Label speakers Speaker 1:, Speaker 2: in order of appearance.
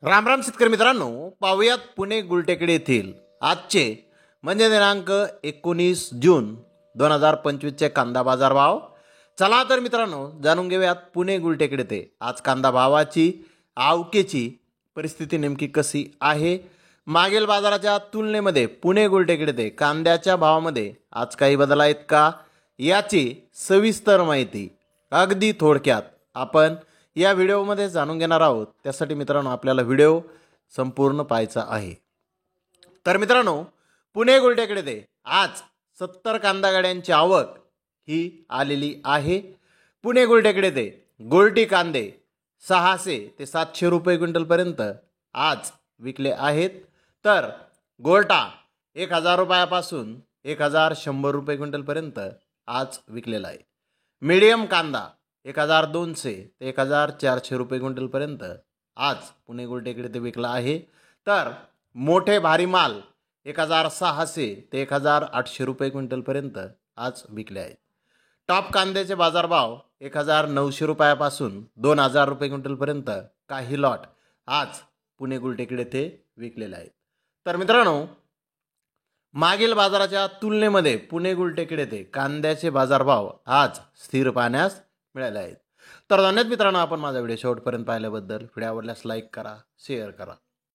Speaker 1: राम राम शेतकरी मित्रांनो, पाहुयात पुणे गुलटेकडी येथील आजचे म्हणजे दिनांक 19 जून 2025चे कांदा बाजार भाव. चला तर मित्रांनो, जाणून घेऊयात पुणे गुलटेकडी येथे आज कांदा भावाची आवकेची परिस्थिती नेमकी कशी आहे. मागील बाजाराच्या तुलनेमध्ये पुणे गुलटेकडी येथे कांद्याच्या भावामध्ये आज काही बदल आहेत का, याची सविस्तर माहिती अगदी थोडक्यात आपण या व्हिडिओमध्ये जाणून घेणार आहोत. त्यासाठी मित्रांनो आपल्याला व्हिडिओ संपूर्ण पाहायचा आहे. तर मित्रांनो, पुणे गुलटेकडी येथे आज 70 कांदा गाड्यांची आवक ही आलेली आहे. पुणे गुलटेकडी येथे गोल्टी कांदे 600 ते 700 रुपये क्विंटलपर्यंत आज विकले आहेत. तर गोल्टा 1000 रुपयापासून 1100 रुपये क्विंटलपर्यंत आज विकलेला आहे. मीडियम कांदा 1200 ते 1400 रुपये क्विंटलपर्यंत आज पुणे गुलटेकडी येथे विकला आहे. तर मोठे भारी माल 1600 ते 1800 रुपये क्विंटलपर्यंत आज विकले आहेत. टॉप कांद्याचे बाजारभाव 1900 रुपयापासून 2000 रुपये क्विंटलपर्यंत काही लॉट आज पुणे गुलटेकडी येथे विकलेले आहेत. तर मित्रांनो, मागील बाजाराच्या तुलनेमध्ये पुणे गुलटेकडी येथे कांद्याचे बाजारभाव आज स्थिर पाहण्यास मिळाले आहेत. तर धन्यवाद मित्रांनो, आपण माझा व्हिडिओ शेवटपर्यंत पाहिल्याबद्दल. व्हिडिओ आवडल्यास लाईक करा, शेअर करा.